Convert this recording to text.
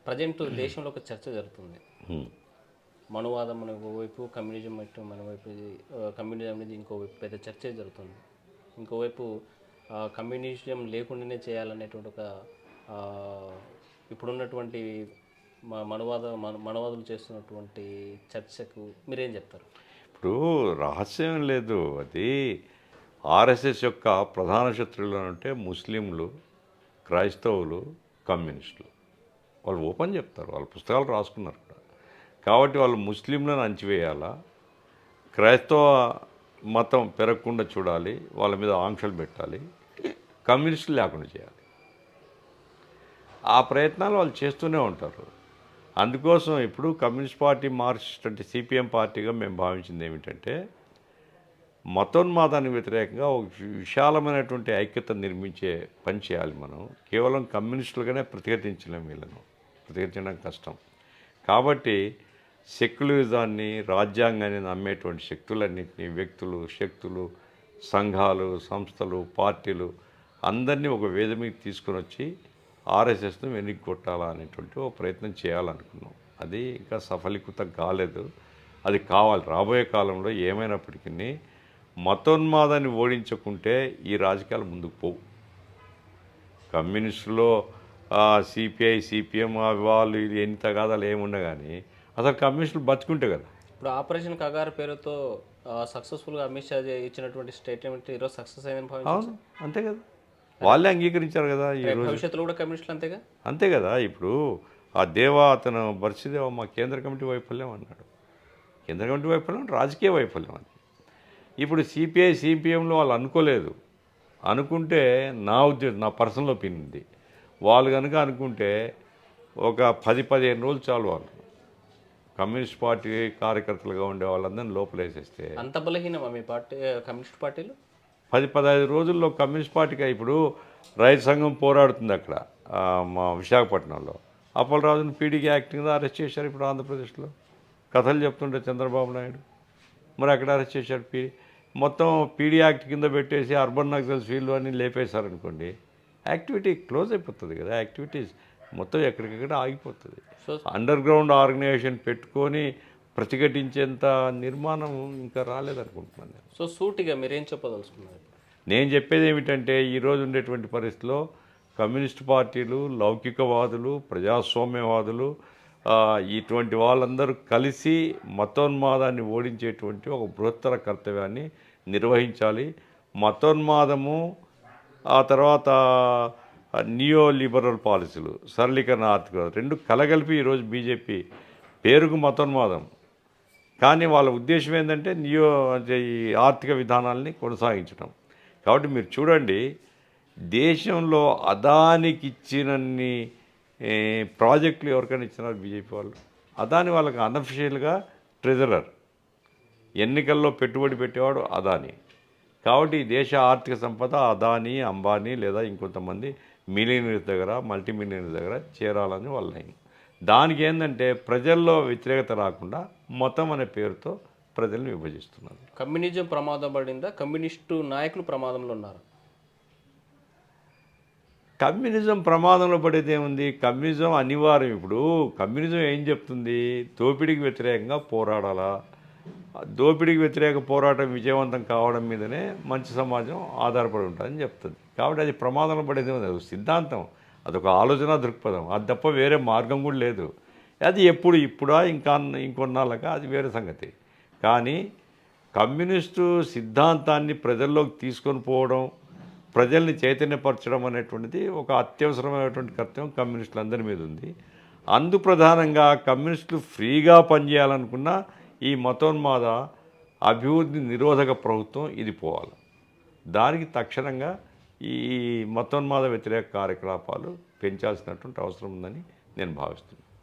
Present దేశంలో ఒక చర్చ జరుగుతుంది. మనువాదం అనే ఒకవైపు, కమ్యూనిజం అటు మనవైపు, ఇది కమ్యూనిజం అనేది ఇంకోవైపు పెద్ద చర్చ జరుగుతుంది. ఇంకోవైపు కమ్యూనిజం లేకుండానే చేయాలనేటువంటి ఒక ఇప్పుడున్నటువంటి మనవాదులు చేస్తున్నటువంటి చర్చకు మీరేం చెప్తారు? ఇప్పుడు రహస్యం లేదు. అది ఆర్ఎస్ఎస్ యొక్క ప్రధాన శత్రువులు అంటే ముస్లింలు, క్రైస్తవులు, కమ్యూనిస్టులు. వాళ్ళు ఓపెన్ చెప్తారు, వాళ్ళ పుస్తకాలు రాసుకున్నారు కూడా. కాబట్టి వాళ్ళు ముస్లింలను అణచివేయాలా, క్రైస్తవ మతం పెరగకుండా చూడాలి, వాళ్ళ మీద ఆంక్షలు పెట్టాలి, కమ్యూనిస్టులు లేకుండా చేయాలి. ఆ ప్రయత్నాలు వాళ్ళు చేస్తూనే ఉంటారు. అందుకోసం ఇప్పుడు కమ్యూనిస్ట్ పార్టీ, మార్క్సిస్ట్ అంటే సిపిఎం పార్టీగా మేము భావించింది ఏమిటంటే, మతోన్మాదానికి వ్యతిరేకంగా ఒక విశాలమైనటువంటి ఐక్యత నిర్మించే పని చేయాలి. మనం కేవలం కమ్యూనిస్టులుగానే ప్రతిఘటించలేం, వీళ్ళను ప్రతిఘటించడం కష్టం. కాబట్టి సెక్యులరిజాన్ని, రాజ్యాంగాన్ని నమ్మేటువంటి శక్తులన్నింటినీ, వ్యక్తులు, శక్తులు, సంఘాలు, సంస్థలు, పార్టీలు అందరినీ ఒక వేద మీద తీసుకుని వచ్చి ఆర్ఎస్ఎస్ను వెనక్కి కొట్టాలా అనేటువంటి ఒక ప్రయత్నం చేయాలనుకున్నాం. అది ఇంకా సఫలీకృతం కాలేదు. అది కావాలి రాబోయే కాలంలో. ఏమైనప్పటికీ మతోన్మాదాన్ని ఓడించకుంటే ఈ రాజకీయాలు ముందుకు పోవు. కమ్యూనిస్టులో సిపిఐ, సిపిఎం వాళ్ళు ఇది ఎన్ని తగాదాలు ఏమున్నా కానీ అసలు కమ్యూనిస్టులు బతుకుంటే కదా. ఇప్పుడు ఆపరేషన్ కగారు పేరుతో సక్సెస్ఫుల్గా అమిత్ షా ఇచ్చినటువంటి స్టేట్మెంట్ ఈరోజు సక్సెస్ అయిందని భావించారు. అంతే కదా, వాళ్ళే అంగీకరించారు కదా. ఈరోజు భవిష్యత్తులో కూడా కమ్యూనిస్టులు అంతేగా. అంతే కదా. ఇప్పుడు ఆ దేవా, అతను బర్సిదేవ మా కేంద్ర కమిటీ వైఫల్యం అన్నాడు. కేంద్ర కమిటీ వైఫల్యం రాజకీయ వైఫల్యం అది. ఇప్పుడు సిపిఐ, సిపిఎంలో వాళ్ళు అనుకోలేదు. అనుకుంటే నా ఉద్దేశం, నా పర్సనల్ ఒపీనియన్ ఇది, వాళ్ళు కనుక అనుకుంటే ఒక 10-15 రోజులు చాలు వాళ్ళు కమ్యూనిస్ట్ పార్టీ కార్యకర్తలుగా ఉండే వాళ్ళందరినీ లోపలేసేస్తే. అంత బలహీనమా మీ పార్టీ, కమ్యూనిస్ట్ పార్టీలు? 10-15 రోజుల్లో కమ్యూనిస్ట్ పార్టీకి ఇప్పుడు రైతు సంఘం పోరాడుతుంది అక్కడ మా విశాఖపట్నంలో. అప్పలరాజుని పీడీకి యాక్ట్ కింద అరెస్ట్ చేశారు. ఇప్పుడు ఆంధ్రప్రదేశ్లో కథలు చెప్తుంటే చంద్రబాబు నాయుడు మరి అక్కడ అరెస్ట్ చేశాడు. మొత్తం పీడీ యాక్ట్ కింద పెట్టేసి అర్బన్ నక్సల్స్ ఫీల్డ్ అని లేపేశారనుకోండి, యాక్టివిటీ క్లోజ్ అయిపోతుంది కదా. యాక్టివిటీస్ మొత్తం ఎక్కడికక్కడ ఆగిపోతుంది. అండర్ గ్రౌండ్ ఆర్గనైజేషన్ పెట్టుకొని ప్రతిఘటించేంత నిర్మాణం ఇంకా రాలేదనుకుంటున్నాను నేను. సో సూటిగా మీరేం చెప్పదలుచుకున్నారు? నేను చెప్పేది ఏమిటంటే, ఈరోజు ఉండేటువంటి పరిస్థితిలో కమ్యూనిస్ట్ పార్టీలు, లౌకికవాదులు, ప్రజాస్వామ్యవాదులు, ఇటువంటి వాళ్ళందరూ కలిసి మతోన్మాదాన్ని ఓడించేటువంటి ఒక బృహత్తర కర్తవ్యాన్ని నిర్వహించాలి. మతోన్మాదము, ఆ తర్వాత నియో లిబరల్ పాలసీలు, సరళీకరణ ఆర్థిక రెండు కలగలిపి ఈరోజు బీజేపీ పేరుకు మతోన్మాదం, కానీ వాళ్ళ ఉద్దేశం ఏంటంటే అంటే ఈ ఆర్థిక విధానాలని కొనసాగించడం. కాబట్టి మీరు చూడండి, దేశంలో అదానికి ఇచ్చినన్ని ప్రాజెక్టులు ఎవరికైనా ఇచ్చినారు బీజేపీ వాళ్ళు. అదాని వాళ్ళకి అన్అఫిషియల్గా ట్రెజరర్, ఎన్నికల్లో పెట్టుబడి పెట్టేవాడు అదాని. కాబట్టి ఈ దేశ ఆర్థిక సంపద అదాని, అంబానీ లేదా ఇంకొంతమంది మిలియనీర్స్ దగ్గర, మల్టీ మిలియనీర్స్ దగ్గర చేరాలని వాళ్ళ లైన్. దానికి ఏంటంటే ప్రజల్లో వ్యతిరేకత రాకుండా మతం అనే పేరుతో ప్రజల్ని విభజిస్తున్నారు. కమ్యూనిజం ప్రమాదం పడిందా? కమ్యూనిస్టు నాయకులు ప్రమాదంలో ఉన్నారు? కమ్యూనిజం ప్రమాదంలో పడేది ఏముంది? కమ్యూనిజం అనివార్యం. ఇప్పుడు కమ్యూనిజం ఏం చెప్తుంది? దోపిడీకి వ్యతిరేకంగా పోరాడాలా, దోపిడీకి వ్యతిరేక పోరాటం విజయవంతం కావడం మీదనే మంచి సమాజం ఆధారపడి ఉంటుందని చెప్తుంది. కాబట్టి అది ప్రమాదంలో పడేది అది సిద్ధాంతం, అదొక ఆలోచన దృక్పథం. అది తప్ప వేరే మార్గం కూడా లేదు. అది ఇప్పుడా ఇంకొన్నాళ్ళగా అది వేరే సంగతి. కానీ కమ్యూనిస్టు సిద్ధాంతాన్ని ప్రజల్లోకి తీసుకొని పోవడం, ప్రజల్ని చైతన్యపరచడం అనేటువంటిది ఒక అత్యవసరమైనటువంటి కర్తవ్యం కమ్యూనిస్టులందరి మీద ఉంది. ప్రధానంగా కమ్యూనిస్టులు ఫ్రీగా పనిచేయాలనుకున్న ఈ మతోన్మాద అభివృద్ధి నిరోధక ప్రభుత్వం ఇది పోవాలి. దానికి తక్షణంగా ఈ మతోన్మాద వ్యతిరేక కార్యకలాపాలు పెంచాల్సినటువంటి అవసరం ఉందని నేను భావిస్తున్నాను.